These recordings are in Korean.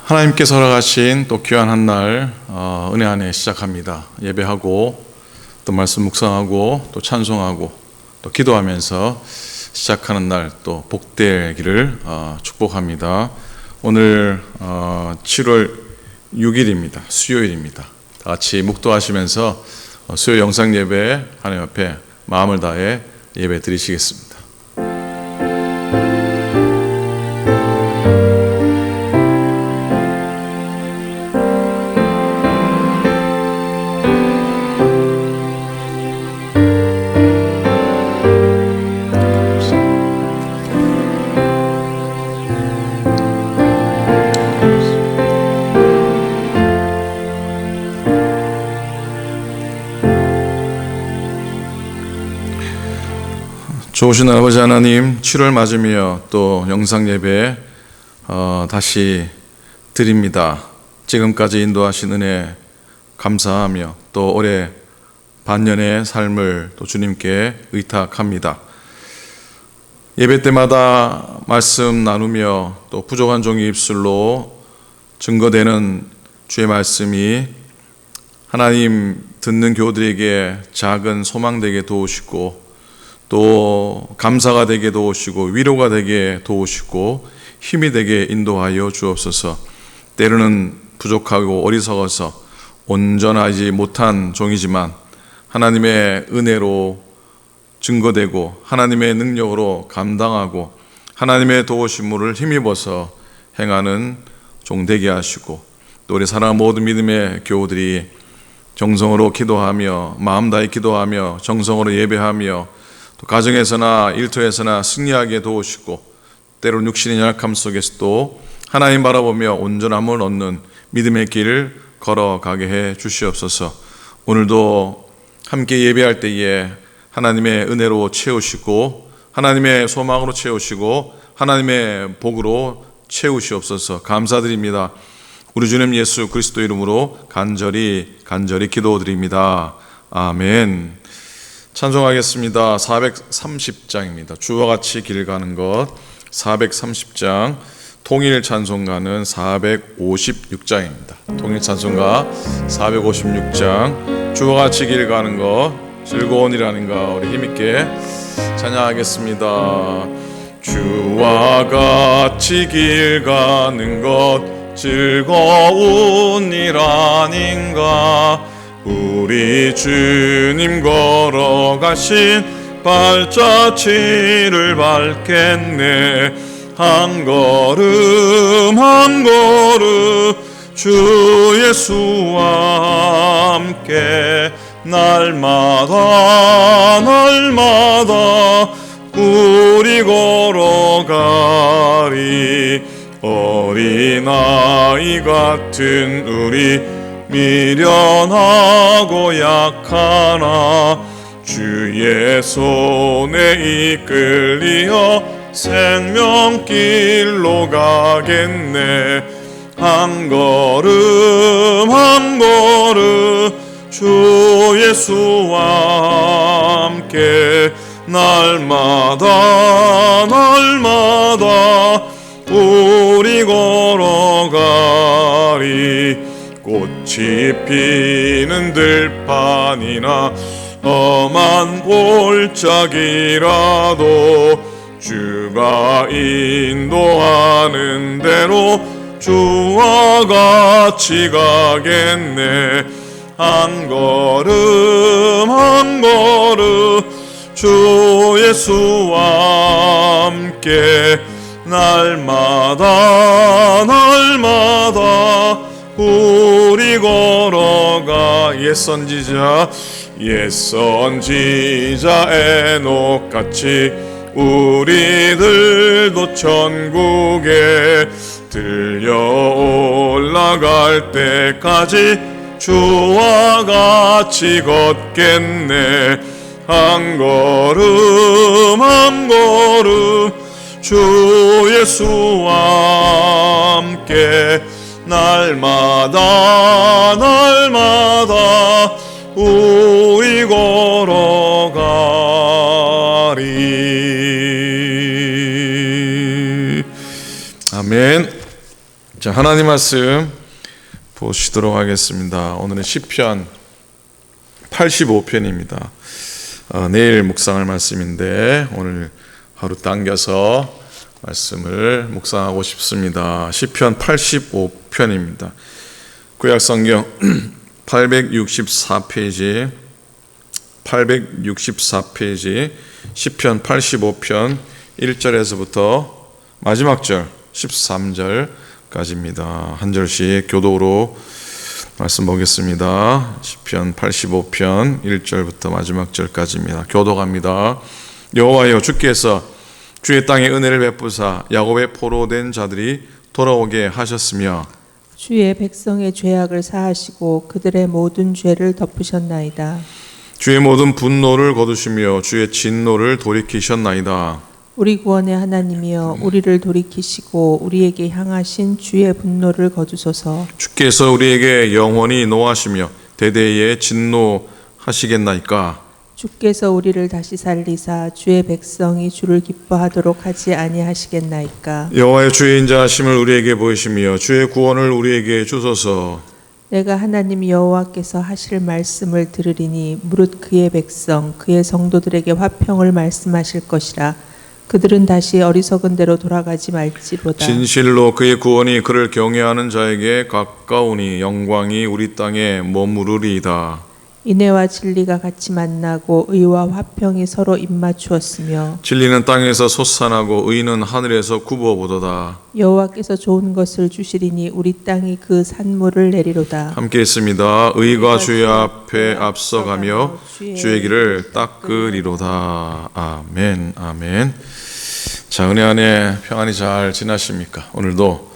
하나님께서 허락하신 또 귀한 한 날 은혜 안에 시작합니다. 예배하고 또 말씀 묵상하고 또 찬송하고 또 기도하면서 시작하는 날 또 복되기를 축복합니다. 오늘 7월 6일입니다. 수요일입니다. 다 같이 묵도하시면서 수요 영상 예배 하나님 앞에 마음을 다해 예배 드리시겠습니다. 좋으신 아버지 하나님, 7월 맞으며 또 영상 예배 다시 드립니다. 지금까지 인도하신 은혜 감사하며 또 올해 반년의 삶을 또 주님께 의탁합니다. 예배 때마다 말씀 나누며 또 부족한 종의 입술로 증거되는 주의 말씀이 하나님 듣는 교우들에게 작은 소망되게 도우시고 또 감사가 되게 도우시고 위로가 되게 도우시고 힘이 되게 인도하여 주옵소서. 때로는 부족하고 어리석어서 온전하지 못한 종이지만 하나님의 은혜로 증거되고 하나님의 능력으로 감당하고 하나님의 도우심을 힘입어서 행하는 종 되게 하시고 또 우리 사랑하는 모든 믿음의 교우들이 정성으로 기도하며 마음 다해 기도하며 정성으로 예배하며 또 가정에서나 일터에서나 승리하게 도우시고 때로 육신의 연약함 속에서도 하나님 바라보며 온전함을 얻는 믿음의 길을 걸어가게 해 주시옵소서. 오늘도 함께 예배할 때에 하나님의 은혜로 채우시고 하나님의 소망으로 채우시고 하나님의 복으로 채우시옵소서. 감사드립니다. 우리 주님 예수 그리스도 이름으로 간절히 기도드립니다. 아멘. 찬송하겠습니다. 430장입니다. 주와 같이 길 가는 것 430장, 통일 찬송가는 456장입니다. 통일 찬송가 456장, 주와 같이 길 가는 것 즐거운이라는가 우리 힘있게 찬양하겠습니다. 주와 같이 길 가는 것 즐거운 일 아닌가. 우리 주님 걸어가신 발자취를 밟겠네. 한 걸음 한 걸음 주 예수와 함께 날마다 우리 걸어가리. 어린아이 같은 우리 미련하고 약하나 주의 손에 이끌리어 생명길로 가겠네. 한 걸음 한 걸음 주 예수와 함께 날마다 우리 걸어가리. 꽃이 피는 들판이나 험한 골짜기라도 주가 인도하는 대로 주와 같이 가겠네. 한 걸음 한 걸음 주 예수와 함께 날마다 우리 걸어가. 옛 선지자 에녹같이 우리들도 천국에 들려 올라갈 때까지 주와 같이 걷겠네. 한 걸음 한 걸음 주 예수와 함께 날마다 우리 걸어가리. 아멘. 자, 하나님 말씀 보시도록 하겠습니다. 오늘은 시편 85편입니다. 내일 묵상할 말씀인데 오늘 하루 당겨서 말씀을 묵상하고 싶습니다. 시편 85편입니다. 구약성경 864페이지 시편 85편 1절에서부터 마지막 절 13절까지입니다. 한 절씩 교독으로 말씀 보겠습니다. 시편 85편 1절부터 마지막 절까지입니다. 교독합니다. 여호와여, 주께서 주의 땅에 은혜를 베푸사 야곱의 포로된 자들이 돌아오게 하셨으며 주의 백성의 죄악을 사하시고 그들의 모든 죄를 덮으셨나이다. 주의 모든 분노를 거두시며 주의 진노를 돌이키셨나이다. 우리 구원의 하나님이여, 우리를 돌이키시고 우리에게 향하신 주의 분노를 거두소서. 주께서 우리에게 영원히 노하시며 대대에 진노하시겠나이까. 주께서 우리를 다시 살리사 주의 백성이 주를 기뻐하도록 하지 아니하시겠나이까. 여호와의 주의 인자하심을 우리에게 보이시며 주의 구원을 우리에게 주소서. 내가 하나님 여호와께서 하실 말씀을 들으리니 무릇 그의 백성 그의 성도들에게 화평을 말씀하실 것이라. 그들은 다시 어리석은 대로 돌아가지 말지로다. 진실로 그의 구원이 그를 경외하는 자에게 가까우니 영광이 우리 땅에 머무르리이다. 인애와 진리가 같이 만나고 의와 화평이 서로 입맞추었으며 진리는 땅에서 솟아나고 의는 하늘에서 굽어보도다. 여호와께서 좋은 것을 주시리니 우리 땅이 그 산물을 내리로다. 함께 있습니다. 의가 주의 앞에 앞서가며 주의 길을 닦으리로다. 아멘. 아멘. 자, 은혜 안에 평안히 잘 지나십니까? 오늘도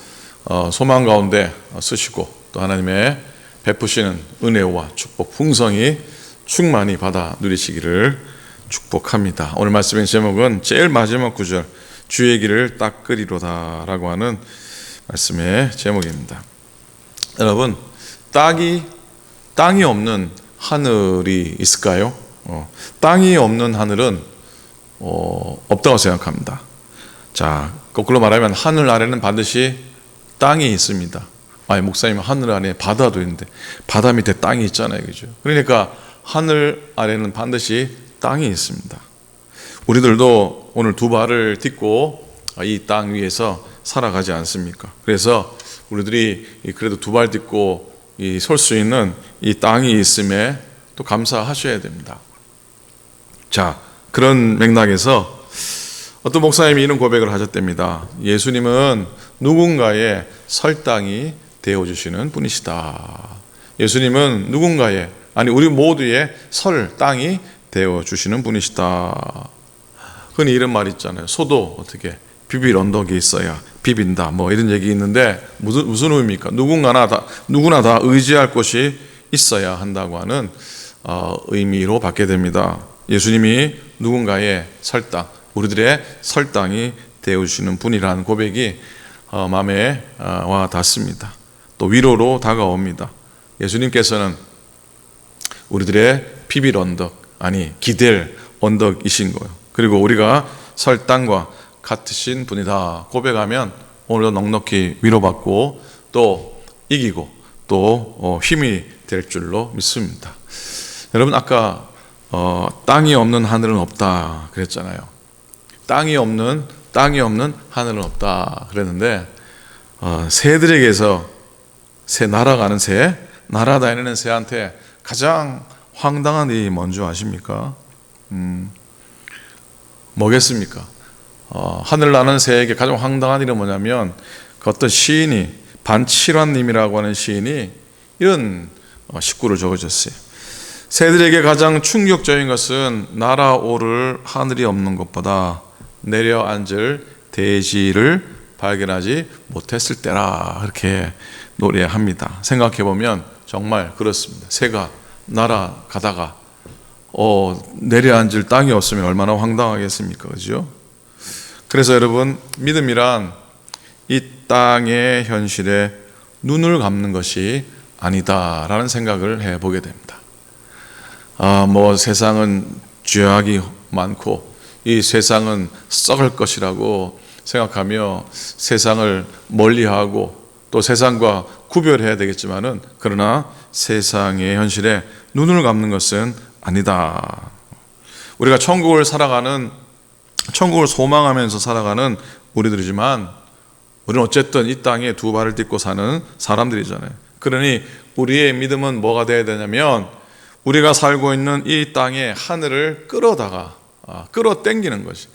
소망 가운데 쓰시고 또 하나님의 베푸시는 은혜와 축복 풍성히 충만히 받아 누리시기를 축복합니다. 오늘 말씀의 제목은 제일 마지막 구절 주의 길을 닦으리로다 라고 하는 말씀의 제목입니다. 여러분, 땅이 없는 하늘이 있을까요? 땅이 없는 하늘은 없다고 생각합니다. 자, 거꾸로 말하면 하늘 아래는 반드시 땅이 있습니다. 목사님, 하늘 안에 바다도 있는데 바다 밑에 땅이 있잖아요, 그죠? 그러니까 하늘 아래는 반드시 땅이 있습니다. 우리들도 오늘 두 발을 딛고 이 땅 위에서 살아가지 않습니까? 그래서 우리들이 그래도 두 발 딛고 설 수 있는 이 땅이 있음에 또 감사하셔야 됩니다. 자, 그런 맥락에서 어떤 목사님이 이런 고백을 하셨답니다. 예수님은 누군가의 설 땅이 되어주시는 분이시다. 예수님은 누군가의, 우리 모두의 설 땅이 되어주시는 분이시다. 흔히 이런 말 있잖아요. 소도 어떻게 비빌 언덕이 있어야 비빈다, 이런 얘기 있는데 무슨 의미입니까? 누구나 다 의지할 곳이 있어야 한다고 하는 의미로 받게 됩니다. 예수님이 누군가의 설 땅, 우리들의 설 땅이 되어주시는 분이라는 고백이 마음에 와 닿습니다. 또 위로로 다가옵니다. 예수님께서는 우리들의 비빌 언덕, 기댈 언덕이신 거예요. 그리고 우리가 설 땅과 같으신 분이다 고백하면 오늘도 넉넉히 위로받고 또 이기고 또 힘이 될 줄로 믿습니다. 여러분, 아까 땅이 없는 하늘은 없다 그랬잖아요. 땅이 없는 하늘은 없다 그랬는데 새들에게서 날아가는 새, 날아다니는 새한테 가장 황당한 일이 뭔지 아십니까? 뭐겠습니까? 하늘 나는 새에게 가장 황당한 일은 뭐냐면 그 어떤 시인이, 반칠환님이라고 하는 시인이 이런 식구를 적어줬어요. 새들에게 가장 충격적인 것은 날아오를 하늘이 없는 것보다 내려앉을 대지를 발견하지 못했을 때라, 그렇게 노래합니다. 생각해보면 정말 그렇습니다. 새가 날아가다가 내려앉을 땅이 없으면 얼마나 황당하겠습니까? 그죠? 그래서 여러분, 믿음이란 이 땅의 현실에 눈을 감는 것이 아니다라는 생각을 해보게 됩니다. 세상은 죄악이 많고 이 세상은 썩을 것이라고 생각하며 세상을 멀리하고 또 세상과 구별해야 되겠지만은 그러나 세상의 현실에 눈을 감는 것은 아니다. 우리가 천국을 소망하면서 살아가는 우리들이지만 우리는 어쨌든 이 땅에 두 발을 딛고 사는 사람들이잖아요. 그러니 우리의 믿음은 뭐가 되어야 되냐면 우리가 살고 있는 이 땅의 하늘을 끌어당기는 것이,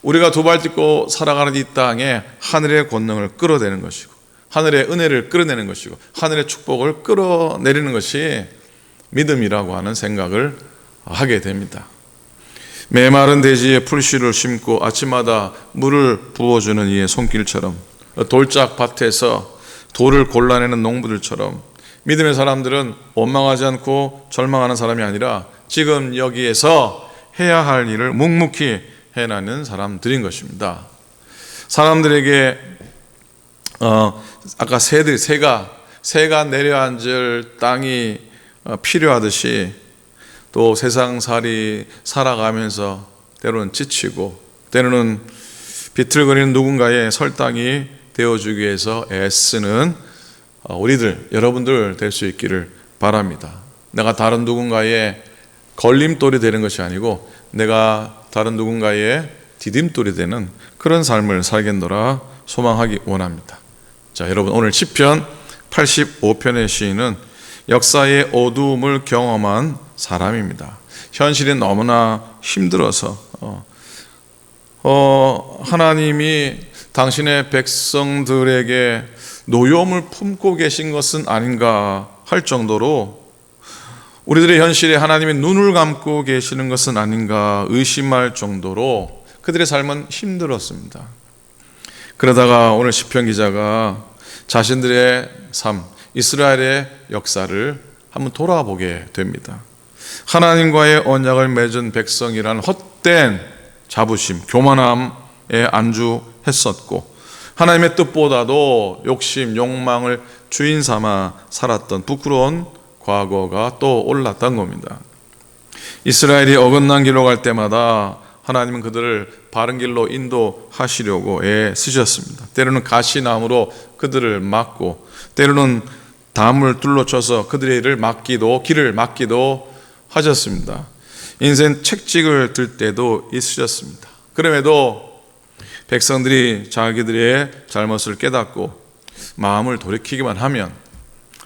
우리가 두 발 딛고 살아가는 이 땅에 하늘의 권능을 끌어내는 것이고 하늘의 은혜를 끌어내는 것이고 하늘의 축복을 끌어내리는 것이 믿음이라고 하는 생각을 하게 됩니다. 메마른 대지에 풀씨를 심고 아침마다 물을 부어주는 이의 손길처럼, 돌짝 밭에서 돌을 골라내는 농부들처럼 믿음의 사람들은 원망하지 않고 절망하는 사람이 아니라 지금 여기에서 해야 할 일을 묵묵히 해나가는 사람들인 것입니다. 사람들에게 아까 새가 내려앉을 땅이 필요하듯이 또 세상살이 살아가면서 때로는 지치고 때로는 비틀거리는 누군가의 설당이 되어주기 위해서 애쓰는 우리들, 여러분들 될 수 있기를 바랍니다. 내가 다른 누군가의 걸림돌이 되는 것이 아니고 내가 다른 누군가의 디딤돌이 되는 그런 삶을 살겠노라 소망하기 원합니다. 자, 여러분, 오늘 시편 85편의 시인은 역사의 어두움을 경험한 사람입니다. 현실이 너무나 힘들어서 하나님이 당신의 백성들에게 노여움을 품고 계신 것은 아닌가 할 정도로, 우리들의 현실에 하나님이 눈을 감고 계시는 것은 아닌가 의심할 정도로 그들의 삶은 힘들었습니다. 그러다가 오늘 시편 기자가 자신들의 삶, 이스라엘의 역사를 한번 돌아보게 됩니다. 하나님과의 언약을 맺은 백성이라는 헛된 자부심, 교만함에 안주했었고 하나님의 뜻보다도 욕심, 욕망을 주인 삼아 살았던 부끄러운 과거가 또 올랐던 겁니다. 이스라엘이 어긋난 길로 갈 때마다 하나님은 그들을 바른 길로 인도하시려고 애쓰셨습니다. 때로는 가시나무로 그들을 막고 때로는 담을 둘러쳐서 그들의 길을 막기도 하셨습니다. 인생 책찍을 들 때도 있으셨습니다. 그럼에도 백성들이 자기들의 잘못을 깨닫고 마음을 돌이키기만 하면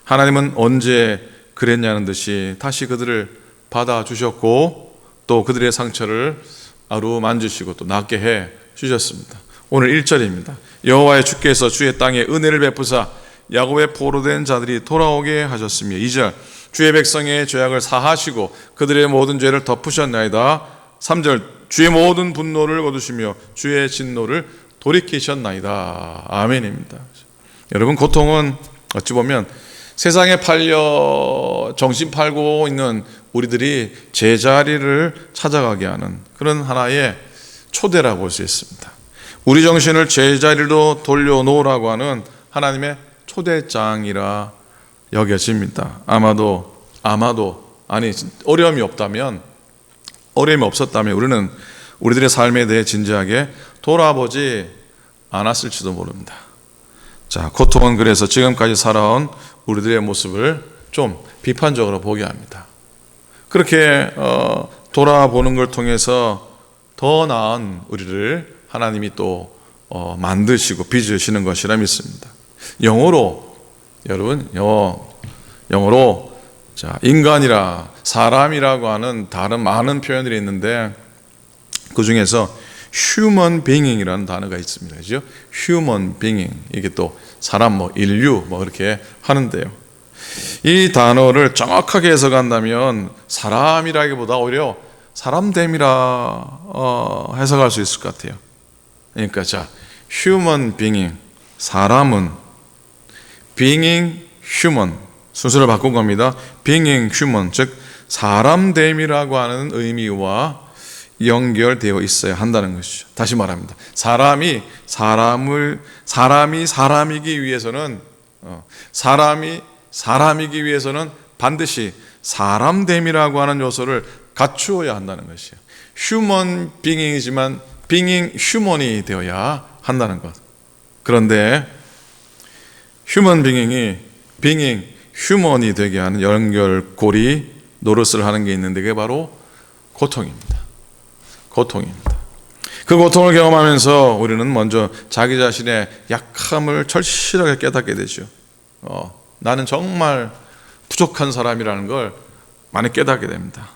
하나님은 언제 그랬냐는 듯이 다시 그들을 받아주셨고 또 그들의 상처를 어루만지시고 또 낫게 해 주셨습니다. 오늘 1절입니다. 여호와의 주께서 주의 땅에 은혜를 베푸사 야곱의 포로된 자들이 돌아오게 하셨으며, 2절 주의 백성의 죄악을 사하시고 그들의 모든 죄를 덮으셨나이다. 3절 주의 모든 분노를 거두시며 주의 진노를 돌이키셨나이다. 아멘입니다. 여러분, 고통은 어찌 보면 세상에 팔려 정신 팔고 있는 우리들이 제자리를 찾아가게 하는 그런 하나의 초대라고 볼 수 있습니다. 우리 정신을 제자리로 돌려놓으라고 하는 하나님의 초대장이라 여겨집니다. 아마도 어려움이 없었다면 우리는 우리들의 삶에 대해 진지하게 돌아보지 않았을지도 모릅니다. 자, 고통은 그래서 지금까지 살아온 우리들의 모습을 좀 비판적으로 보게 합니다. 그렇게 돌아보는 걸 통해서 더 나은 우리를 하나님이 또 만드시고 빚으시는 것이라 믿습니다. 영어로 자, 인간이라 사람이라고 하는 다른 많은 표현들이 있는데 그 중에서 human being이라는 단어가 있습니다. 그죠? human being, 이게 또 사람, 인류 그렇게 하는데요. 이 단어를 정확하게 해석한다면 사람이라기보다 오히려 사람됨이라 해석할 수 있을 것 같아요. 그러니까 자, human being, 사람은 being human, 순서를 바꾼 겁니다. being human, 즉 사람됨이라고 하는 의미와 연결되어 있어야 한다는 것이죠. 다시 말합니다. 사람이 사람이기 위해서는 반드시 사람됨이라고 하는 요소를 갖추어야 한다는 것이에요. human being이지만 being human이 되어야 한다는 것. 그런데 휴먼 빙잉 휴먼이 되게 하는 연결고리 노릇을 하는 게 있는데 그게 바로 고통입니다. 고통입니다. 그 고통을 경험하면서 우리는 먼저 자기 자신의 약함을 절실하게 깨닫게 되죠. 나는 정말 부족한 사람이라는 걸 많이 깨닫게 됩니다.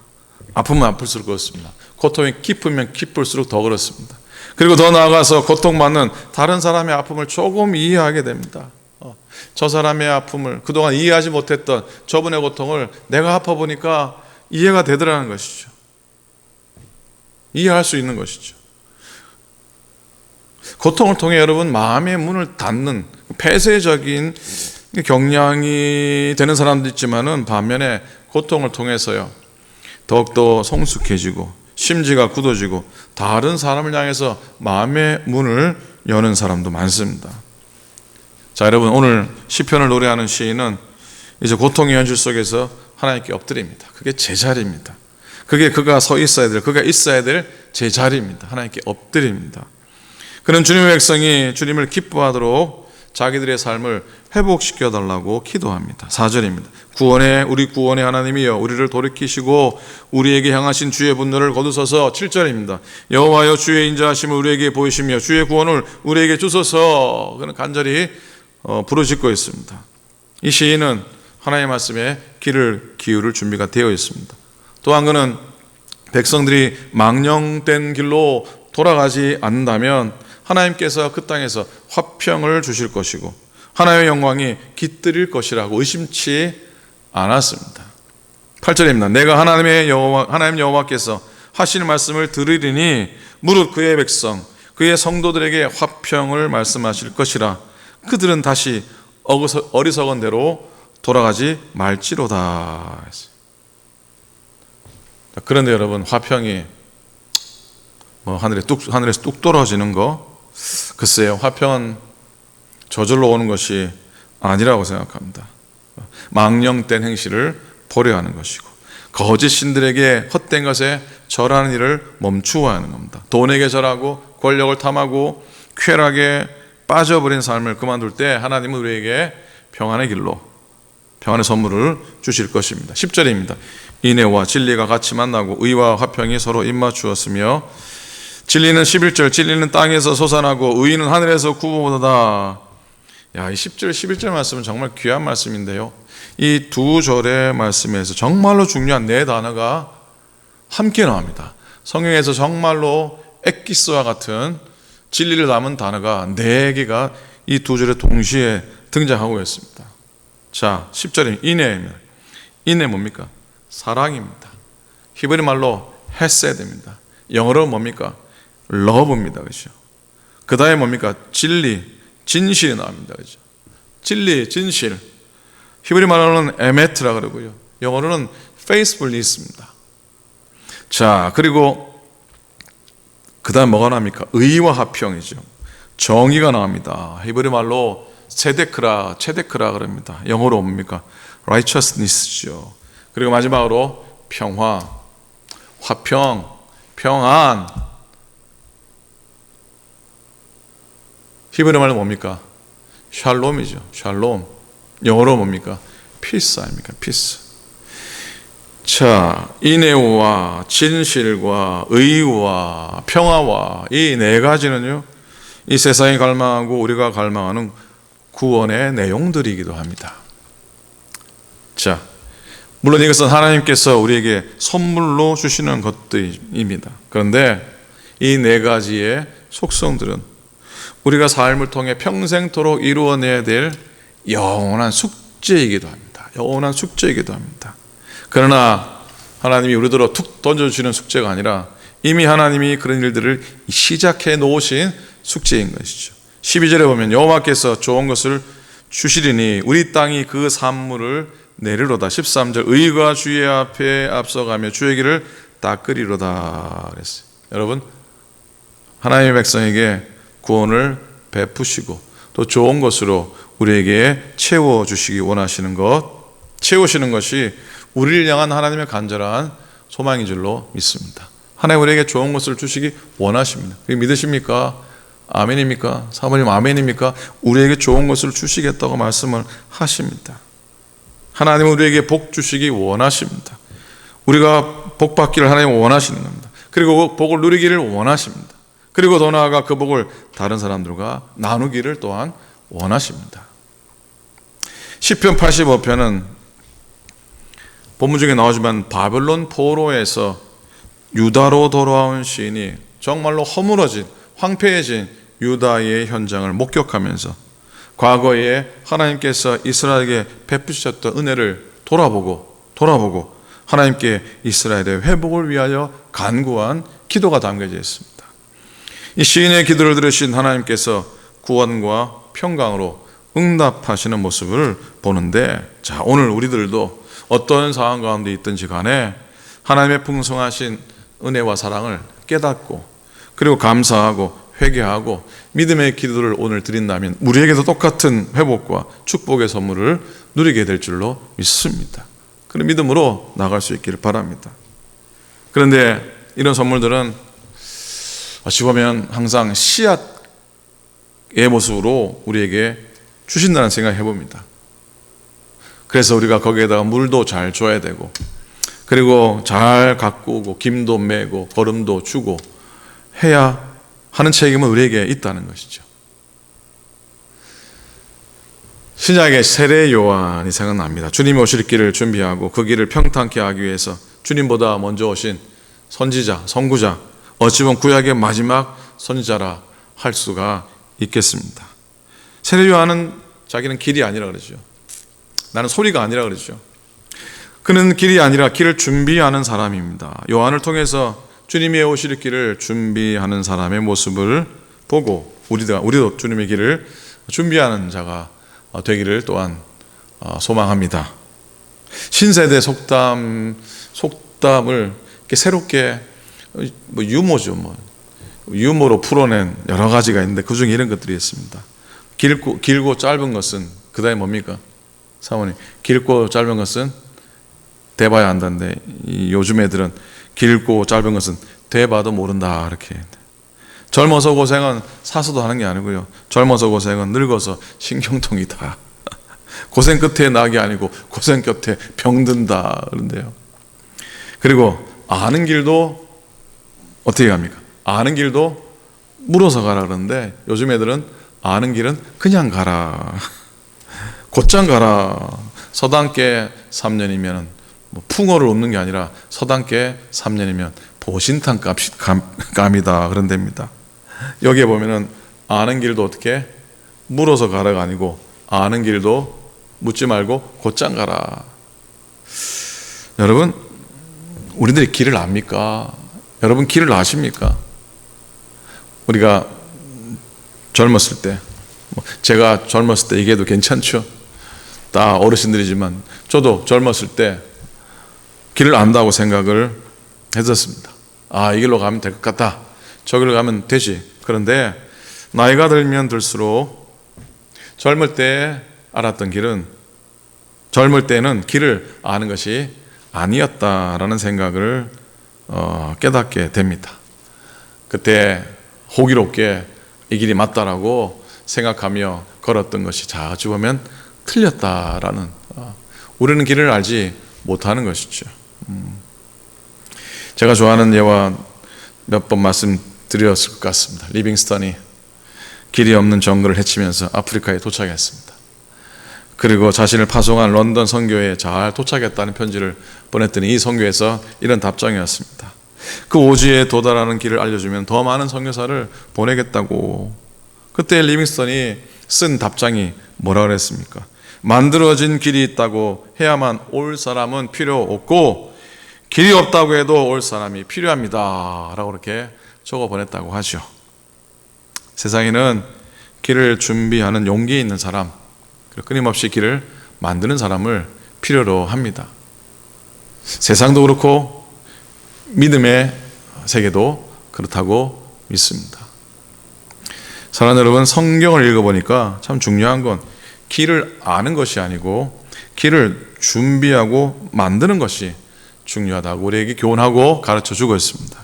아프면 아플수록 그렇습니다. 고통이 깊으면 깊을수록 더 그렇습니다. 그리고 더 나아가서 고통받는 다른 사람의 아픔을 조금 이해하게 됩니다. 저 사람의 아픔을 그동안 이해하지 못했던 저분의 고통을 내가 아파보니까 이해가 되더라는 것이죠. 이해할 수 있는 것이죠. 고통을 통해 여러분 마음의 문을 닫는 폐쇄적인 경향이 되는 사람도 있지만은 반면에 고통을 통해서요 더욱더 성숙해지고 심지가 굳어지고 다른 사람을 향해서 마음의 문을 여는 사람도 많습니다. 자, 여러분 오늘 시편을 노래하는 시인은 이제 고통의 현실 속에서 하나님께 엎드립니다. 그게 제 자리입니다. 그게 그가 서 있어야 될, 그가 있어야 될 제 자리입니다. 하나님께 엎드립니다. 그는 주님의 백성이 주님을 기뻐하도록 자기들의 삶을 회복시켜 달라고 기도합니다. 4절입니다. 우리 구원의 하나님이여 우리를 돌이키시고 우리에게 향하신 주의 분노를 거두소서. 7절입니다. 여호와여 주의 인자하심을 우리에게 보이시며 주의 구원을 우리에게 주소서. 그는 간절히 부르짖고 있습니다. 이 시인은 하나님의 말씀에 귀를 기울일 준비가 되어 있습니다. 또한 그는 백성들이 망령된 길로 돌아가지 않는다면 하나님께서 그 땅에서 화평을 주실 것이고 하나님의 영광이 깃들일 것이라고 의심치 않았습니다. 8절입니다. 내가 하나님 여호와께서 하시는 말씀을 들으리니 무릇 그의 백성 그의 성도들에게 화평을 말씀하실 것이라. 그들은 다시 어리석은 대로 돌아가지 말지로다. 그런데 여러분 화평이 하늘에서 뚝 떨어지는 거 글쎄요, 화평은 저절로 오는 것이 아니라고 생각합니다. 망령된 행실을 버려야 하는 것이고 거짓 신들에게 헛된 것에 절하는 일을 멈추어야 하는 겁니다. 돈에게 절하고 권력을 탐하고 쾌락에 빠져버린 삶을 그만둘 때 하나님은 우리에게 평안의 길로 평안의 선물을 주실 것입니다. 10절입니다. 인애와 진리가 같이 만나고 의와 화평이 서로 입맞추었으며 진리는 11절 진리는 땅에서 솟아나고 의는 하늘에서 구원하다. 이 10절 11절 말씀은 정말 귀한 말씀인데요, 이 두 절의 말씀에서 정말로 중요한 네 단어가 함께 나옵니다. 성경에서 정말로 엑기스와 같은 진리를 담은 단어가 네 개가 이 두 절에 동시에 등장하고 있습니다. 자, 10절에 인애 뭡니까? 사랑입니다. 히브리 말로 헤세드입니다. 영어로 뭡니까? 러브입니다. 그렇죠? 그 다음에 뭡니까? 진실이 나옵니다. 그렇죠? 진리, 진실. 히브리 말로는 에메트라 그러고요. 영어로는 faithfulness입니다. 자, 그리고 그 다음 뭐가 나옵니까? 의와 화평이죠. 정의가 나옵니다. 히브리 말로 체데크라 그럽니다. 영어로 뭡니까? righteousness죠. 그리고 마지막으로 평화, 화평, 평안. 히브리 말로 뭡니까? 샬롬이죠. 샬롬. 영어로 뭡니까? 피스 아닙니까? 피스. 자, 인애와 진실과 의와 평화와 이 네 가지는요, 이 세상이 갈망하고 우리가 갈망하는 구원의 내용들이기도 합니다. 자, 물론 이것은 하나님께서 우리에게 선물로 주시는 것들입니다. 그런데 이 네 가지의 속성들은 우리가 삶을 통해 평생토록 이루어내야 될 영원한 숙제이기도 합니다. 영원한 숙제이기도 합니다. 그러나 하나님이 우리들로 툭 던져주시는 숙제가 아니라 이미 하나님이 그런 일들을 시작해 놓으신 숙제인 것이죠. 12절에 보면 여호와께서 좋은 것을 주시리니 우리 땅이 그 산물을 내리로다. 13절 의가 주의 앞에 앞서가며 주의 길을 닦으리로다 그랬어요. 여러분, 하나님의 백성에게 구원을 베푸시고 또 좋은 것으로 우리에게 채워주시기 원하시는 것, 채우시는 것이 우리를 향한 하나님의 간절한 소망인 줄로 믿습니다. 하나님 우리에게 좋은 것을 주시기 원하십니다. 믿으십니까? 아멘입니까? 사모님 아멘입니까? 우리에게 좋은 것을 주시겠다고 말씀을 하십니다. 하나님은 우리에게 복 주시기 원하십니다. 우리가 복 받기를 하나님 원하시는 겁니다. 그리고 복을 누리기를 원하십니다. 그리고 더 나아가 그 복을 다른 사람들과 나누기를 또한 원하십니다. 시편 85편은 본문 중에 나오지만 바벨론 포로에서 유다로 돌아온 시인이 정말로 허물어진 황폐해진 유다의 현장을 목격하면서 과거에 하나님께서 이스라엘에게 베푸셨던 은혜를 돌아보고 하나님께 이스라엘의 회복을 위하여 간구한 기도가 담겨져 있습니다. 이 시인의 기도를 들으신 하나님께서 구원과 평강으로 응답하시는 모습을 보는데, 자, 오늘 우리들도 어떤 상황 가운데 있든지 간에 하나님의 풍성하신 은혜와 사랑을 깨닫고 그리고 감사하고 회개하고 믿음의 기도를 오늘 드린다면 우리에게도 똑같은 회복과 축복의 선물을 누리게 될 줄로 믿습니다. 그런 믿음으로 나갈 수 있기를 바랍니다. 그런데 이런 선물들은 어찌 보면 항상 씨앗의 모습으로 우리에게 주신다는 생각을 해봅니다. 그래서 우리가 거기에다가 물도 잘 줘야 되고 그리고 잘 가꾸고 김도 매고 거름도 주고 해야 하는 책임은 우리에게 있다는 것이죠. 신약의 세례 요한이 생각납니다. 주님이 오실 길을 준비하고 그 길을 평탄케 하기 위해서 주님보다 먼저 오신 선지자, 선구자, 어찌 보면 구약의 마지막 선지자라 할 수가 있겠습니다. 세례 요한은 자기는 길이 아니라 그러죠. 나는 소리가 아니라 그러죠. 그는 길이 아니라 길을 준비하는 사람입니다. 요한을 통해서 주님의 오실 길을 준비하는 사람의 모습을 보고 우리도 주님의 길을 준비하는 자가 되기를 또한 소망합니다. 신세대 속담을 이렇게 새롭게 유머로 풀어낸 여러 가지가 있는데 그 중에 이런 것들이 있습니다. 길고 짧은 것은 그다음에 뭡니까? 사모님, 길고 짧은 것은 대봐야 한다는데 요즘 애들은 길고 짧은 것은 대봐도 모른다 이렇게. 젊어서 고생은 사서도 하는 게 아니고요. 젊어서 고생은 늙어서 신경통이다. 고생 끝에 낙이 아니고 고생 끝에 병든다 그런데요. 그리고 아는 길도 어떻게 갑니까? 아는 길도 물어서 가라 그러는데 요즘 애들은 아는 길은 그냥 가라. 곧장 가라. 서당계 3년이면 풍어를 읊는 게 아니라 서당계 3년이면 보신탕 감이다 그런 데입니다. 여기에 보면은 아는 길도 어떻게 물어서 가라가 아니고 아는 길도 묻지 말고 곧장 가라. 여러분, 우리들이 길을 압니까? 여러분 길을 아십니까? 우리가 젊었을 때, 제가 젊었을 때 얘기해도 괜찮죠? 다 어르신들이지만 저도 젊었을 때 길을 안다고 생각을 했었습니다. 아, 이 길로 가면 될 것 같다. 저 길로 가면 되지. 그런데 나이가 들면 들수록 젊을 때 알았던 길은 젊을 때는 길을 아는 것이 아니었다라는 생각을 깨닫게 됩니다. 그때 호기롭게 이 길이 맞다라고 생각하며 걸었던 것이 자주 보면 틀렸다라는, 우리는 길을 알지 못하는 것이죠. 제가 좋아하는 예와 몇 번 말씀드렸을 것 같습니다. 리빙스턴이 길이 없는 정글을 헤치면서 아프리카에 도착했습니다. 그리고 자신을 파송한 런던 선교회에 잘 도착했다는 편지를 보냈더니 이 선교에서 이런 답장이었습니다. 그 오지에 도달하는 길을 알려주면 더 많은 선교사를 보내겠다고. 그때 리빙스턴이 쓴 답장이 뭐라 그랬습니까? 만들어진 길이 있다고 해야만 올 사람은 필요 없고 길이 없다고 해도 올 사람이 필요합니다 라고 그렇게 적어 보냈다고 하죠. 세상에는 길을 준비하는 용기 있는 사람, 그리고 끊임없이 길을 만드는 사람을 필요로 합니다. 세상도 그렇고 믿음의 세계도 그렇다고 믿습니다. 사랑하는 여러분, 성경을 읽어보니까 참 중요한 건 길을 아는 것이 아니고 길을 준비하고 만드는 것이 중요하다고 우리에게 교훈하고 가르쳐주고 있습니다.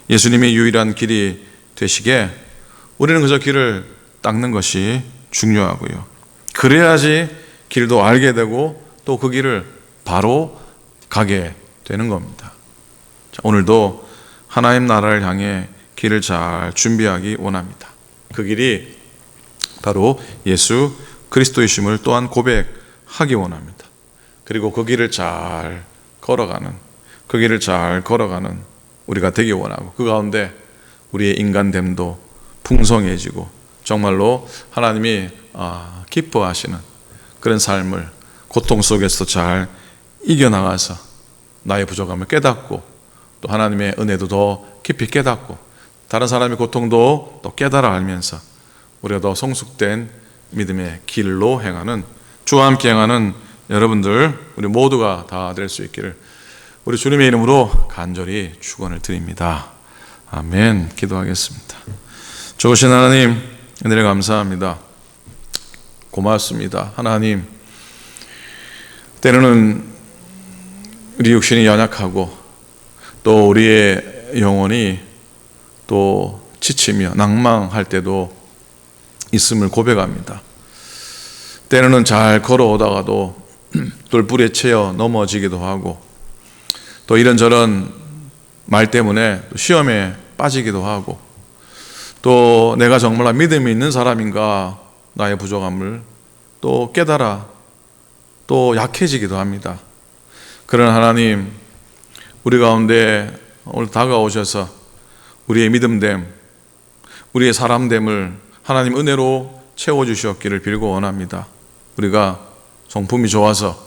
예수님이 유일한 길이 되시게 우리는 그저 길을 닦는 것이 중요하고요. 그래야지 길도 알게 되고 또 그 길을 바로 가게 되는 겁니다. 자, 오늘도 하나님 나라를 향해 길을 잘 준비하기 원합니다. 그 길이 바로 예수 그리스도이심을 또한 고백하기 원합니다. 그리고 그 길을 잘 걸어가는 우리가 되기 원하고, 그 가운데 우리의 인간됨도 풍성해지고 정말로 하나님이 기뻐하시는 그런 삶을 고통 속에서 잘 이겨나가서 나의 부족함을 깨닫고 또 하나님의 은혜도 더 깊이 깨닫고 다른 사람의 고통도 또 깨달아 알면서 우리가 더 성숙된 믿음의 길로 행하는, 주와 함께 행하는 여러분들 우리 모두가 다 될 수 있기를 우리 주님의 이름으로 간절히 축원을 드립니다. 아멘. 기도하겠습니다. 좋으신 하나님, 은혜를 감사합니다. 고맙습니다. 하나님, 때로는 우리 육신이 연약하고 또 우리의 영혼이 또 지치며 낭망할 때도 있음을 고백합니다. 때로는 잘 걸어오다가도 돌불에 채여 넘어지기도 하고 또 이런저런 말 때문에 시험에 빠지기도 하고 또 내가 정말 믿음이 있는 사람인가 나의 부족함을 또 깨달아 또 약해지기도 합니다. 그런 하나님, 우리 가운데 오늘 다가오셔서 우리의 믿음됨, 우리의 사람됨을 하나님 은혜로 채워주시옵기를 빌고 원합니다. 우리가 성품이 좋아서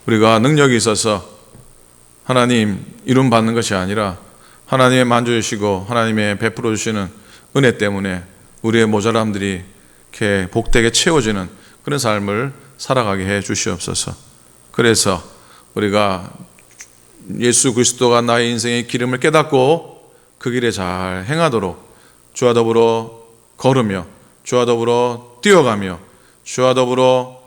우리가 능력이 있어서 하나님 이름 받는 것이 아니라 하나님의 만져주시고 하나님의 베풀어 주시는 은혜 때문에 우리의 모자람들이 이렇게 복되게 채워지는 그런 삶을 살아가게 해 주시옵소서. 그래서 우리가 예수 그리스도가 나의 인생의 기름을 깨닫고 그 길에 잘 행하도록 주와 더불어 걸으며 주와 더불어 뛰어가며 주와 더불어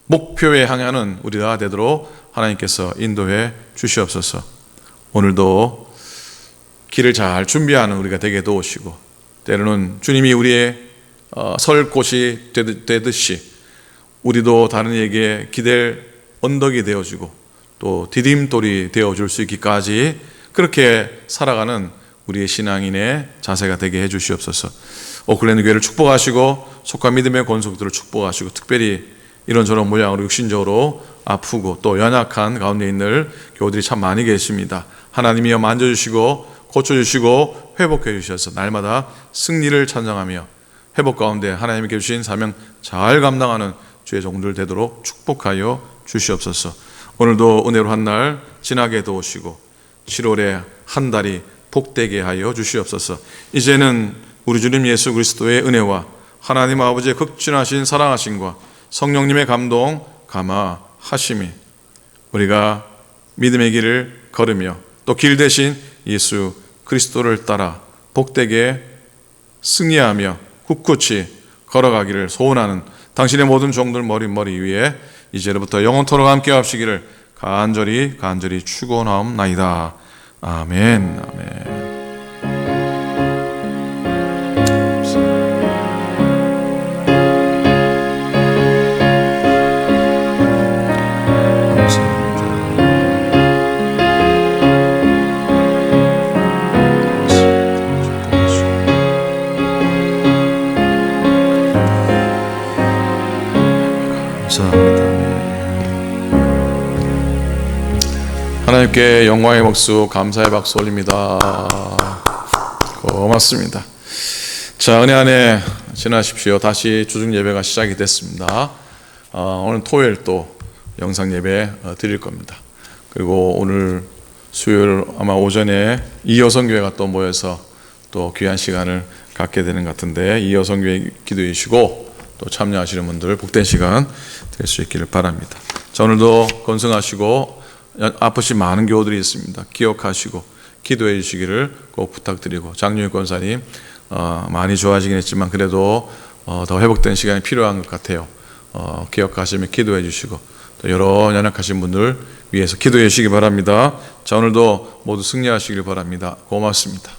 목표에 향하는 우리가 되도록 하나님께서 인도해 주시옵소서. 오늘도 길을 잘 준비하는 우리가 되게 도우시고 때로는 주님이 우리의 설 곳이 되듯이 우리도 다른 이에게 기댈 언덕이 되어주고 또 디딤돌이 되어줄 수 있기까지 그렇게 살아가는 우리의 신앙인의 자세가 되게 해주시옵소서. 오클랜드 교회를 축복하시고 속한 믿음의 권속들을 축복하시고 특별히 이런저런 모양으로 육신적으로 아프고 또 연약한 가운데 있는 교우들이 참 많이 계십니다. 하나님이여 만져주시고 고쳐주시고 회복해 주셔서 날마다 승리를 찬양하며 회복 가운데 하나님께 주신 사명 잘 감당하는 주의 종들 되도록 축복하여 주시옵소서. 오늘도 은혜로 한 날 지나게 도우시고 7월에 한 달이 복되게 하여 주시옵소서. 이제는 우리 주님 예수 그리스도의 은혜와 하나님 아버지의 극진하신 사랑하심과 성령님의 감동 감화하심이 우리가 믿음의 길을 걸으며 또 길 대신 예수 그리스도를 따라 복되게 승리하며 굳굳이 걸어가기를 소원하는 당신의 모든 종들 머리 위에 이제로부터 영원토록 함께 하시기를 간절히 축원하옵나이다. 아멘. 아멘. 하나님께 영광의 박수, 감사의 박수 올립니다. 고맙습니다. 자, 은혜 안에 지나십시오. 다시 주중 예배가 시작이 됐습니다. 오늘 토요일 또 영상 예배 드릴 겁니다. 그리고 오늘 수요일 아마 오전에 이여성교회가 또 모여서 또 귀한 시간을 갖게 되는 것 같은데 이여성교회 기도해 주시고 또 참여하시는 분들 복된 시간 될 수 있기를 바랍니다. 자, 오늘도 건승하시고 아프신 많은 교우들이 있습니다. 기억하시고 기도해 주시기를 꼭 부탁드리고 장윤희 권사님 많이 좋아지긴 했지만 그래도 더 회복된 시간이 필요한 것 같아요. 기억하시며 기도해 주시고 또 여러 연약하신 분들 위해서 기도해 주시기 바랍니다. 자, 오늘도 모두 승리하시길 바랍니다. 고맙습니다.